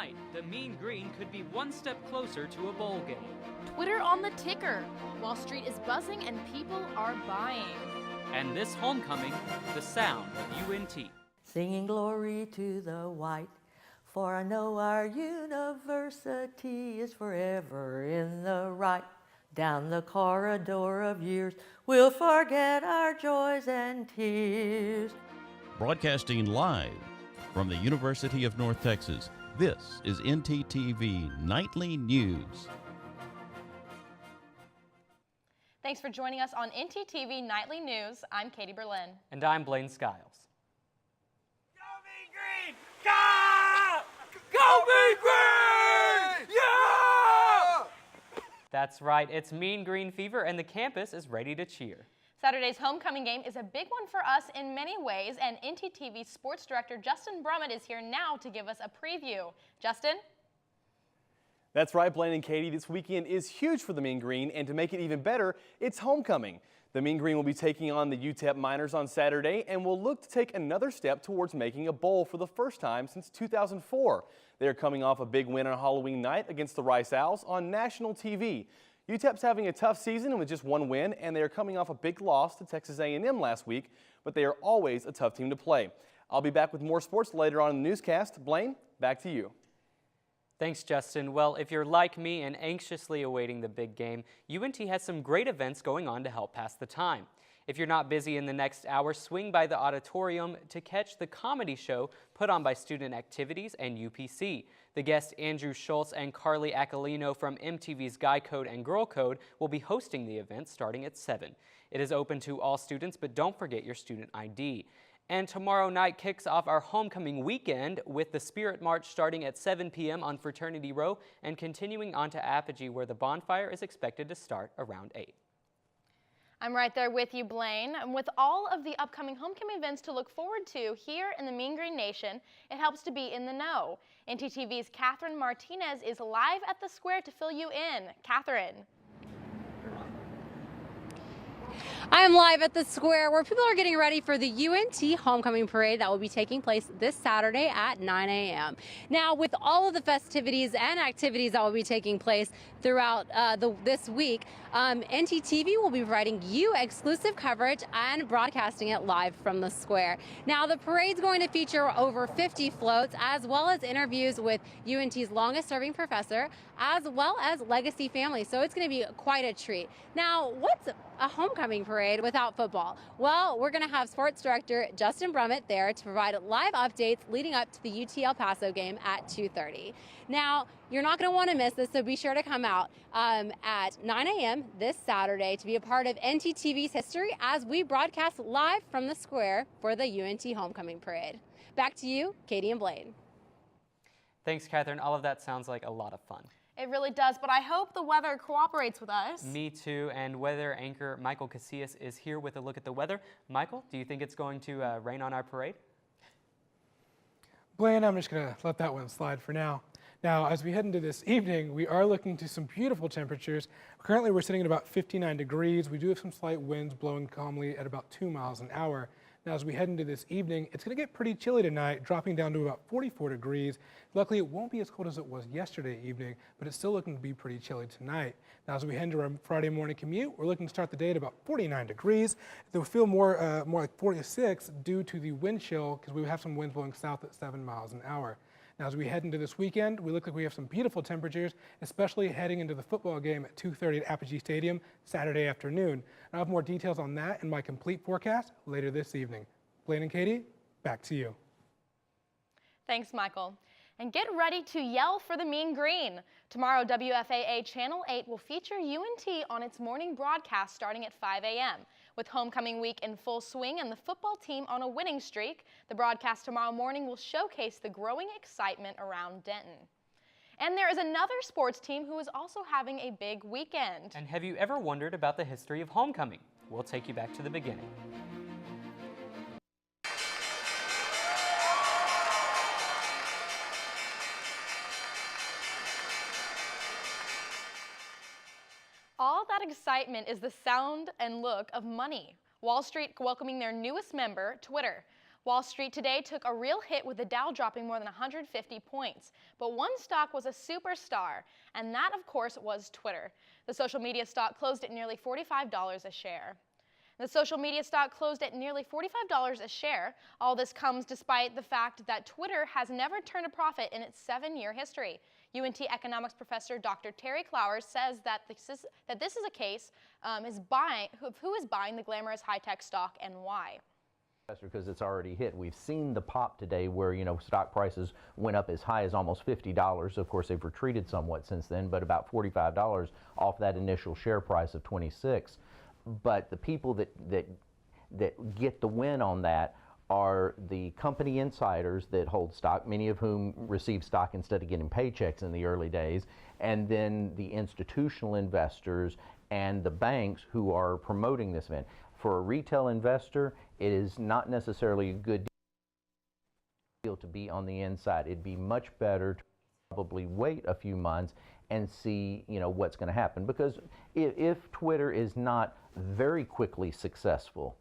Tonight, the Mean Green could be one step closer to a bowl game. Twitter on the ticker. Wall Street is buzzing and people are buying. And this homecoming, the sound of UNT. Singing glory to the white, for I know our university is forever in the right. Down the corridor of years, we'll forget our joys and tears. Broadcasting live from the University of North Texas, this is ntTV Nightly News. Thanks for joining us on ntTV Nightly News. I'm Katie Berlin. And I'm Blaine Skiles. Go Mean Green! Go Mean Green! Yeah! That's right, it's Mean Green Fever and the campus is ready to cheer. Saturday's homecoming game is a big one for us in many ways, and ntTV sports director Justin Brummett is here now to give us a preview. Justin? That's right, Blaine and Katie. This weekend is huge for the Mean Green, and to make it even better, it's homecoming. The Mean Green will be taking on the UTEP Miners on Saturday and will look to take another step towards making a bowl for the first time since 2004. They are coming off a big win on Halloween night against the Rice Owls on national TV. UTEP's having a tough season with just one win, and they are coming off a big loss to Texas A&M last week, but they are always a tough team to play. I'll be back with more sports later on in the newscast. Blaine, back to you. Thanks, Justin. Well, if you're like me and anxiously awaiting the big game, UNT has some great events going on to help pass the time. If you're not busy in the next hour, swing by the auditorium to catch the comedy show put on by Student Activities and UPC. The guests Andrew Schultz and Carly Accolino from MTV's Guy Code and Girl Code will be hosting the event starting at 7. It is open to all students, but don't forget your student ID. And tomorrow night kicks off our homecoming weekend with the Spirit March starting at 7 p.m. on Fraternity Row and continuing on to Apogee, where the bonfire is expected to start around 8. I'm right there with you, Blaine. And with all of the upcoming homecoming events to look forward to here in the Mean Green Nation, it helps to be in the know. ntTV's Catherine Martinez is live at the square to fill you in. Catherine. I am live at the square where people are getting ready for the UNT homecoming parade that will be taking place this Saturday at 9 a.m. Now, with all of the festivities and activities that will be taking place throughout this week, ntTV will be providing you exclusive coverage and broadcasting it live from the square. Now, the parade's going to feature over 50 floats, as well as interviews with UNT's longest-serving professor, as well as legacy families. So it's going to be quite a treat. Now, what's a homecoming parade without football? Well, we're going to have sports director Justin Brummett there to provide live updates leading up to the UT El Paso game at 2:30. Now, you're not going to want to miss this, so be sure to come out at 9 a.m. this Saturday to be a part of ntTV's history as we broadcast live from the square for the UNT homecoming parade. Back to you, Katie and Blaine. Thanks, Catherine. All of that sounds like a lot of fun. It really does, but I hope the weather cooperates with us. Me too, and weather anchor Michael Casillas is here with a look at the weather. Michael, do you think it's going to rain on our parade? Blaine, I'm just going to let that one slide for now. Now, as we head into this evening, we are looking to some beautiful temperatures. Currently, we're sitting at about 59 degrees. We do have some slight winds blowing calmly at about 2 miles an hour. Now, as we head into this evening, it's going to get pretty chilly tonight, dropping down to about 44 degrees. Luckily, it won't be as cold as it was yesterday evening, but it's still looking to be pretty chilly tonight. Now, as we head into our Friday morning commute, we're looking to start the day at about 49 degrees. They'll feel more like 46 due to the wind chill, because we have some winds blowing south at 7 miles an hour. Now, as we head into this weekend, we look like we have some beautiful temperatures, especially heading into the football game at 2:30 at Apogee Stadium Saturday afternoon. I'll have more details on that and my complete forecast later this evening. Blaine and Katie, back to you. Thanks, Michael. And get ready to yell for the Mean Green. Tomorrow, WFAA Channel 8 will feature UNT on its morning broadcast starting at 5 a.m. With homecoming week in full swing and the football team on a winning streak, the broadcast tomorrow morning will showcase the growing excitement around Denton. And there is another sports team who is also having a big weekend. And have you ever wondered about the history of homecoming? We'll take you back to the beginning. All that excitement is the sound and look of money. Wall Street welcoming their newest member, Twitter. Wall Street today took a real hit with the Dow dropping more than 150 points. But one stock was a superstar, and that, of course, was Twitter. The social media stock closed at nearly $45 a share. The social media stock closed at nearly $45 a share. All this comes despite the fact that Twitter has never turned a profit in its 7-year history. UNT economics professor Dr. Terry Clowers says that this is a case who is buying the glamorous high-tech stock and why. Because it's already hit. We've seen the pop today where, stock prices went up as high as almost $50. Of course, they've retreated somewhat since then, but about $45 off that initial share price of 26. But the people that get the win on that are the company insiders that hold stock, many of whom receive stock instead of getting paychecks in the early days, and then the institutional investors and the banks who are promoting this event. For a retail investor, it is not necessarily a good deal to be on the inside. It'd be much better to probably wait a few months and see, what's going to happen. Because if Twitter is not very quickly successful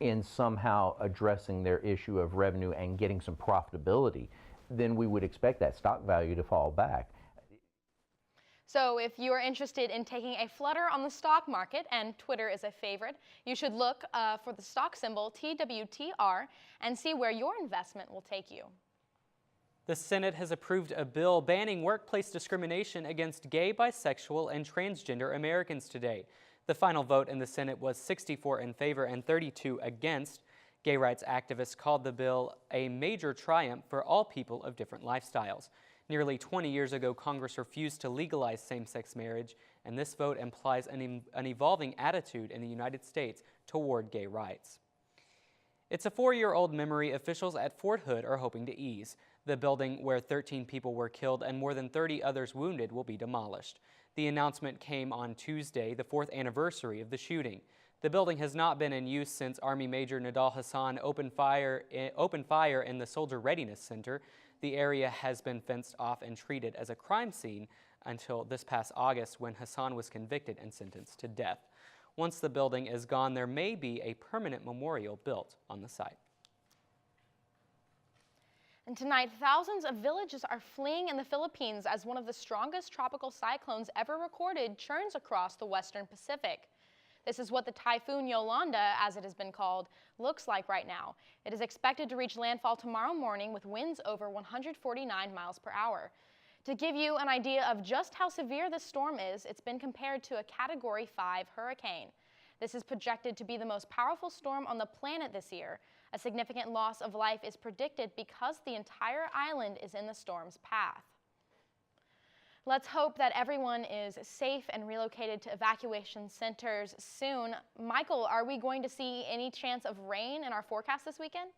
in somehow addressing their issue of revenue and getting some profitability, then we would expect that stock value to fall back. So if you are interested in taking a flutter on the stock market, and Twitter is a favorite, you should look for the stock symbol TWTR and see where your investment will take you. The Senate has approved a bill banning workplace discrimination against gay, bisexual, and transgender Americans today. The final vote in the Senate was 64 in favor and 32 against. Gay rights activists called the bill a major triumph for all people of different lifestyles. Nearly 20 years ago, Congress refused to legalize same-sex marriage, and this vote implies an evolving attitude in the United States toward gay rights. It's a 4-year-old memory officials at Fort Hood are hoping to ease. The building where 13 people were killed and more than 30 others wounded will be demolished. The announcement came on Tuesday, the 4th anniversary of the shooting. The building has not been in use since Army Major Nidal Hassan opened fire in the Soldier Readiness Center. The area has been fenced off and treated as a crime scene until this past August when Hassan was convicted and sentenced to death. Once the building is gone, there may be a permanent memorial built on the site. And tonight, thousands of villages are fleeing in the Philippines as one of the strongest tropical cyclones ever recorded churns across the western Pacific. This is what the Typhoon Yolanda, as it has been called, looks like right now. It is expected to reach landfall tomorrow morning with winds over 149 miles per hour. To give you an idea of just how severe this storm is, it's been compared to a Category 5 hurricane. This is projected to be the most powerful storm on the planet this year. A significant loss of life is predicted because the entire island is in the storm's path. Let's hope that everyone is safe and relocated to evacuation centers soon. Michael, are we going to see any chance of rain in our forecast this weekend?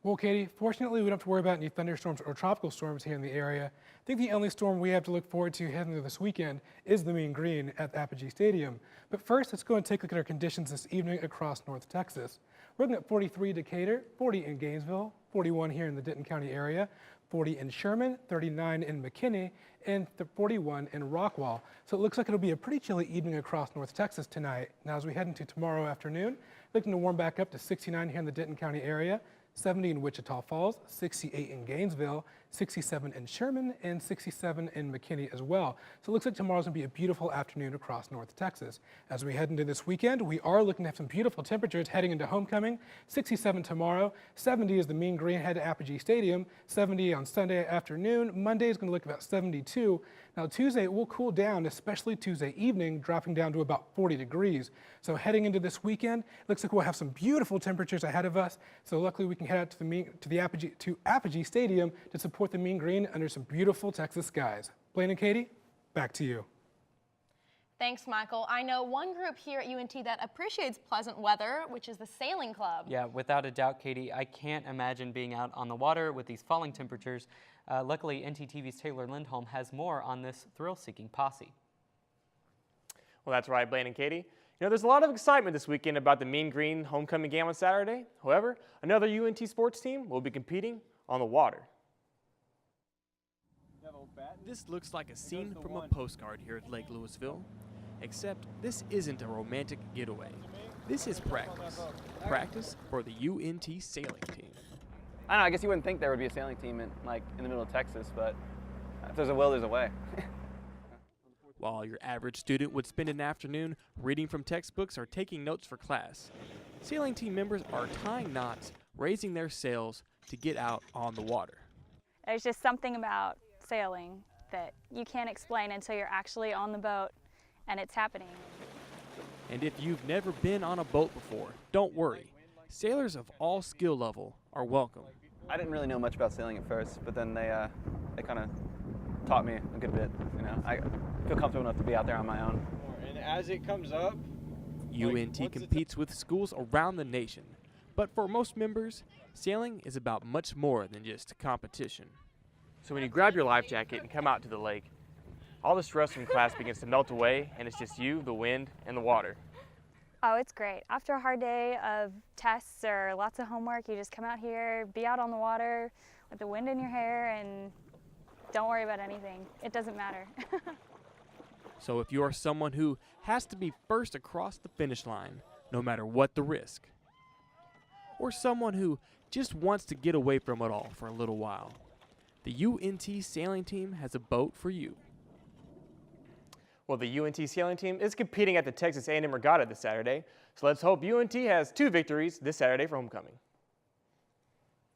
Well, Katie, fortunately, we don't have to worry about any thunderstorms or tropical storms here in the area. I think the only storm we have to look forward to heading into this weekend is the Mean Green at the Apogee Stadium. But first, let's go and take a look at our conditions this evening across North Texas. We're looking at 43 in Decatur, 40 in Gainesville, 41 here in the Denton County area, 40 in Sherman, 39 in McKinney, and 41 in Rockwall. So it looks like it'll be a pretty chilly evening across North Texas tonight. Now, as we head into tomorrow afternoon, looking to warm back up to 69 here in the Denton County area, 70 in Wichita Falls, 68 in Gainesville, 67 in Sherman, and 67 in McKinney as well. So it looks like tomorrow's gonna be a beautiful afternoon across North Texas. As we head into this weekend, we are looking to have some beautiful temperatures heading into homecoming. 67 tomorrow, 70 is the Mean Green head to Apogee Stadium, 70 on Sunday afternoon. Monday is gonna look about 72. Now Tuesday it will cool down, especially Tuesday evening, dropping down to about 40 degrees. So heading into this weekend, it looks like we'll have some beautiful temperatures ahead of us. So luckily we can head out to Apogee Stadium to support the Mean Green under some beautiful Texas skies. Blaine and Katie, back to you. Thanks, Michael. I know one group here at UNT that appreciates pleasant weather, which is the Sailing Club. Yeah, without a doubt, Katie. I can't imagine being out on the water with these falling temperatures. Luckily, ntTV's Taylor Lindholm has more on this thrill-seeking posse. Well, that's right, Blaine and Katie. There's a lot of excitement this weekend about the Mean Green homecoming game on Saturday. However, another UNT sports team will be competing on the water. This looks like a scene from a postcard here at Lake Louisville, except this isn't a romantic getaway. This is practice. Practice for the UNT sailing team. I don't know, I guess you wouldn't think there would be a sailing team in the middle of Texas, but if there's a will, there's a way. While your average student would spend an afternoon reading from textbooks or taking notes for class, sailing team members are tying knots, raising their sails to get out on the water. There's just something about sailing that you can't explain until you're actually on the boat and it's happening. And if you've never been on a boat before, don't worry. Sailors of all skill level are welcome. I didn't really know much about sailing at first, but then they kind of taught me a good bit. You know, I feel comfortable enough to be out there on my own. And as it comes up, UNT competes with schools around the nation, but for most members, sailing is about much more than just competition. So when you grab your life jacket and come out to the lake, all the stress from class begins to melt away, and it's just you, the wind, and the water. Oh, it's great. After a hard day of tests or lots of homework, you just come out here, be out on the water with the wind in your hair, and don't worry about anything. It doesn't matter. So if you are someone who has to be first across the finish line, no matter what the risk, or someone who just wants to get away from it all for a little while, the UNT sailing team has a boat for you. Well, the UNT sailing team is competing at the Texas A&M Regatta this Saturday, so let's hope UNT has 2 victories this Saturday for homecoming.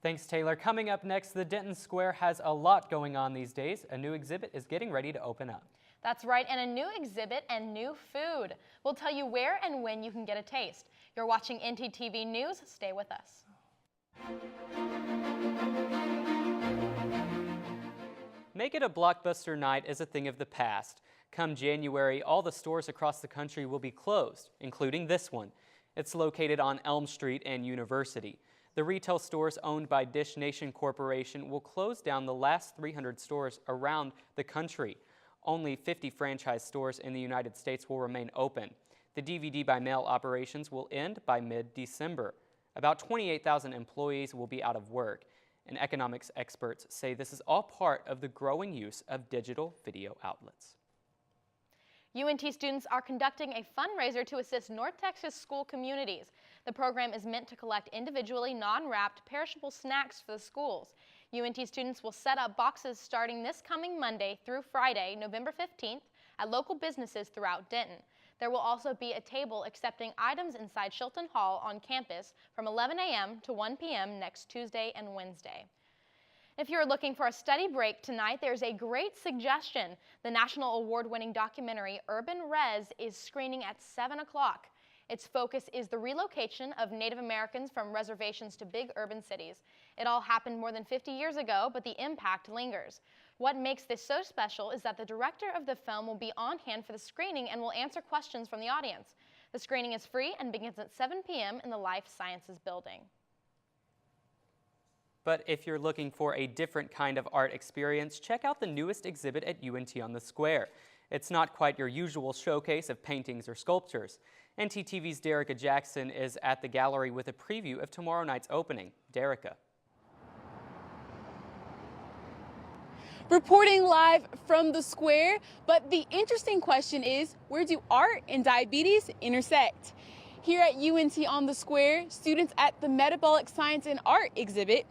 Thanks, Taylor. Coming up next, the Denton Square has a lot going on these days. A new exhibit is getting ready to open up. That's right, and a new exhibit and new food. We'll tell you where and when you can get a taste. You're watching ntTV News. Stay with us. Make it a blockbuster night is a thing of the past. Come January, all the stores across the country will be closed, including this one. It's located on Elm Street and University. The retail stores owned by Dish Nation Corporation will close down the last 300 stores around the country. Only 50 franchise stores in the United States will remain open. The DVD by mail operations will end by mid-December. About 28,000 employees will be out of work, and economics experts say this is all part of the growing use of digital video outlets. UNT students are conducting a fundraiser to assist North Texas school communities. The program is meant to collect individually non-wrapped perishable snacks for the schools. UNT students will set up boxes starting this coming Monday through Friday, November 15th, at local businesses throughout Denton. There will also be a table accepting items inside Shilton Hall on campus from 11 a.m. to 1 p.m. next Tuesday and Wednesday. If you're looking for a study break tonight, there's a great suggestion. The national award-winning documentary Urban Res is screening at 7 o'clock. Its focus is the relocation of Native Americans from reservations to big urban cities. It all happened more than 50 years ago, but the impact lingers. What makes this so special is that the director of the film will be on hand for the screening and will answer questions from the audience. The screening is free and begins at 7 p.m. in the Life Sciences building. But if you're looking for a different kind of art experience, check out the newest exhibit at UNT on the Square. It's not quite your usual showcase of paintings or sculptures. ntTV's Derica Jackson is at the gallery with a preview of tomorrow night's opening. Derica. Reporting live from the Square, but the interesting question is, where do art and diabetes intersect? Here at UNT on the Square, students at the Metabolic Science and Art exhibit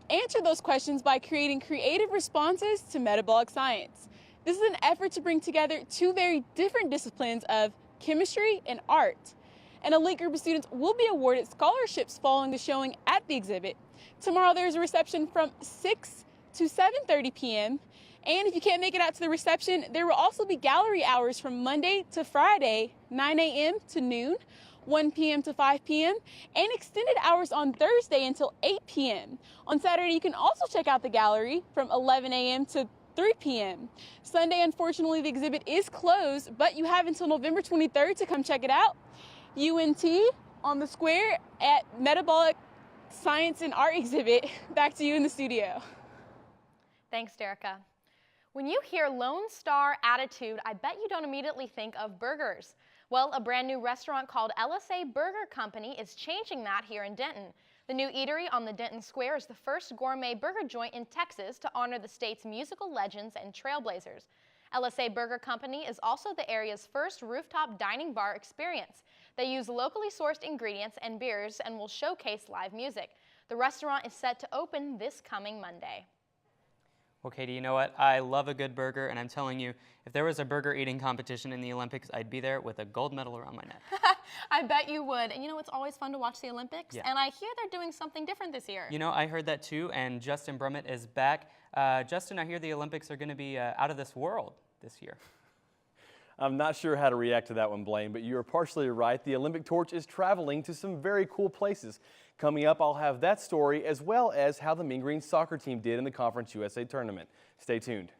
answer those questions by creating creative responses to metabolic science. This is an effort to bring together 2 very different disciplines of chemistry and art. And a elite group of students will be awarded scholarships following the showing at the exhibit. Tomorrow there's a reception from 6 to 7:30 p.m. And if you can't make it out to the reception, there will also be gallery hours from Monday to Friday, 9 a.m. to noon, 1 p.m. to 5 p.m., and extended hours on Thursday until 8 p.m. On Saturday, you can also check out the gallery from 11 a.m. to 3 p.m. Sunday, unfortunately, the exhibit is closed, but you have until November 23rd to come check it out. UNT on the Square at Metabolic Science and Art exhibit. Back to you in the studio. Thanks, Derica. When you hear Lone Star Attitude, I bet you don't immediately think of burgers. Well, a brand new restaurant called LSA Burger Company is changing that here in Denton. The new eatery on the Denton Square is the first gourmet burger joint in Texas to honor the state's musical legends and trailblazers. LSA Burger Company is also the area's first rooftop dining bar experience. They use locally sourced ingredients and beers and will showcase live music. The restaurant is set to open this coming Monday. Well, Katie, you know what? I love a good burger, and I'm telling you, if there was a burger eating competition in the Olympics, I'd be there with a gold medal around my neck. I bet you would. And you know, it's always fun to watch the Olympics, Yeah. and I hear they're doing something different this year. You know, I heard that too, and Justin Brummett is back. Justin, I hear the Olympics are going to be out of this world this year. I'm not sure how to react to that one, Blaine, but you are partially right. The Olympic torch is traveling to some very cool places. Coming up, I'll have that story as well as how the Mean Green soccer team did in the Conference USA tournament. Stay tuned.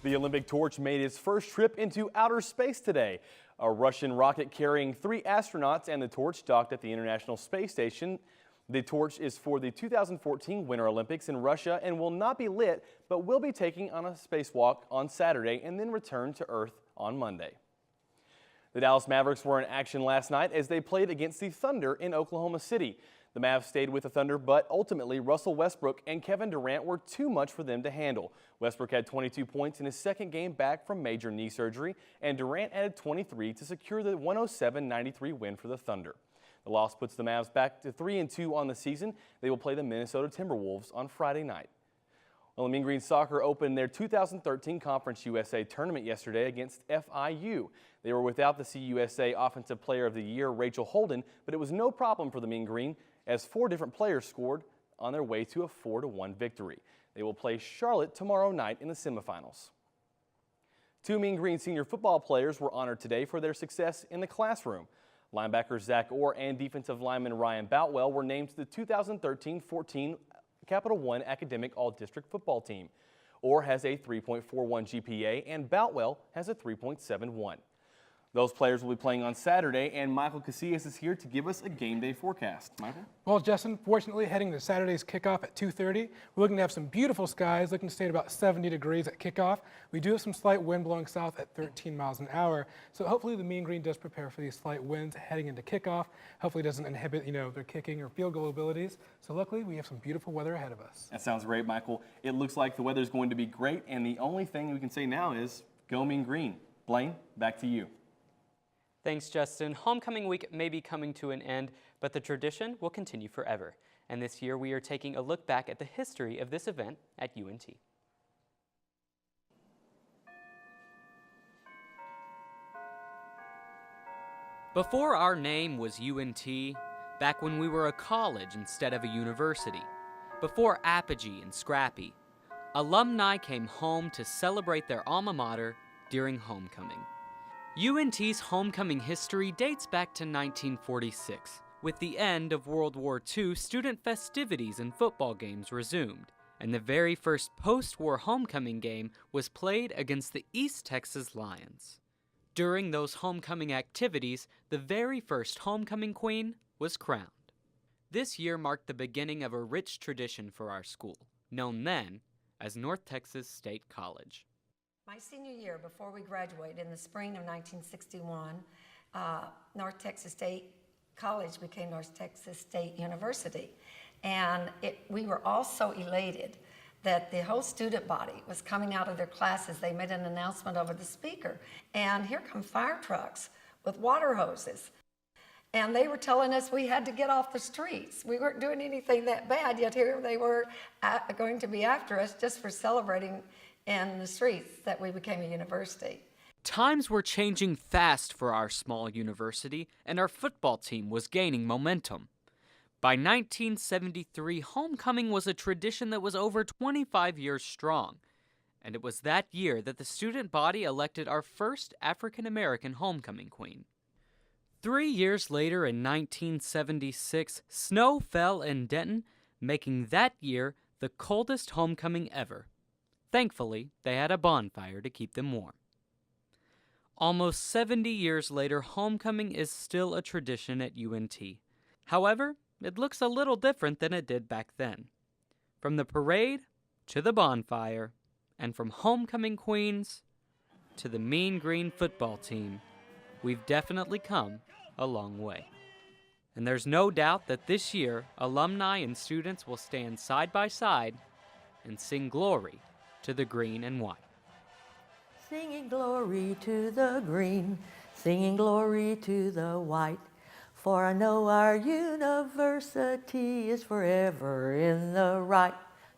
The Olympic torch made its first trip into outer space today. A Russian rocket carrying 3 astronauts and the torch docked at the International Space Station. The torch is for the 2014 Winter Olympics in Russia and will not be lit, but will be taking on a spacewalk on Saturday and then return to Earth on Monday. The Dallas Mavericks were in action last night as they played against the Thunder in Oklahoma City. The Mavs stayed with the Thunder, but ultimately Russell Westbrook and Kevin Durant were too much for them to handle. Westbrook had 22 points in his second game back from major knee surgery, and Durant added 23 to secure the 107-93 win for the Thunder. The loss puts the Mavs back to 3-2 on the season. They will play the Minnesota Timberwolves on Friday night. Well, the Mean Green Soccer opened their 2013 Conference USA tournament yesterday against FIU. They were without the CUSA Offensive Player of the Year, Rachel Holden, but it was no problem for the Mean Green as 4 different players scored on their way to a 4-1 victory. They will play Charlotte tomorrow night in the semifinals. 2 Mean Green senior football players were honored today for their success in the classroom. Linebacker Zach Orr and defensive lineman Ryan Boutwell were named to the 2013-14 Capital One Academic All-District Football Team. Orr has a 3.41 GPA and Boutwell has a 3.71. Those players will be playing on Saturday, and Michael Casillas is here to give us a game day forecast. Michael? Well, Justin, fortunately, heading to Saturday's kickoff at 2:30, we're looking to have some beautiful skies, looking to stay at about 70 degrees at kickoff. We do have some slight wind blowing south at 13 miles an hour, so hopefully the Mean Green does prepare for these slight winds heading into kickoff. Hopefully it doesn't inhibit, their kicking or field goal abilities. So luckily, we have some beautiful weather ahead of us. That sounds great, Michael. It looks like the weather is going to be great, and the only thing we can say now is go Mean Green. Blaine, back to you. Thanks, Justin. Homecoming week may be coming to an end, but the tradition will continue forever. And this year, we are taking a look back at the history of this event at UNT. Before our name was UNT, back when we were a college instead of a university, before Apogee and Scrappy, alumni came home to celebrate their alma mater during homecoming. UNT's homecoming history dates back to 1946. With the end of World War II, student festivities and football games resumed, and the very first post-war homecoming game was played against the East Texas Lions. During those homecoming activities, the very first homecoming queen was crowned. This year marked the beginning of a rich tradition for our school, known then as North Texas State College. My senior year, before we graduated in the spring of 1961, North Texas State College became North Texas State University. And we were all so elated that the whole student body was coming out of their classes. They made an announcement over the speaker. And here come fire trucks with water hoses. And they were telling us we had to get off the streets. We weren't doing anything that bad, yet here they were going to be after us just for celebrating in the streets that we became a university. Times were changing fast for our small university, and our football team was gaining momentum. By 1973, homecoming was a tradition that was over 25 years strong, and it was that year that the student body elected our first African-American homecoming queen. 3 years later, in 1976, snow fell in Denton, making that year the coldest homecoming ever. Thankfully, they had a bonfire to keep them warm. Almost 70 years later, homecoming is still a tradition at UNT. However, it looks a little different than it did back then. From the parade to the bonfire, and from homecoming queens to the Mean Green football team, we've definitely come a long way. And there's no doubt that this year, alumni and students will stand side by side and sing glory to the green and white. singing glory to the green, singing glory to the white. For I know our university is forever in the right.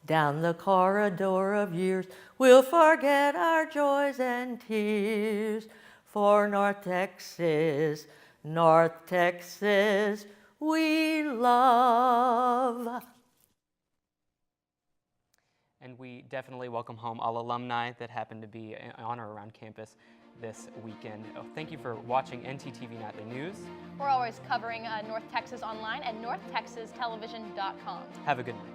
Down the corridor of years, we'll forget our joys and tears. For North Texas, we love. And we definitely welcome home all alumni that happen to be on or around campus this weekend. Oh, thank you for watching ntTV Nightly News. We're always covering North Texas online at northtexastelevision.com. Have a good night.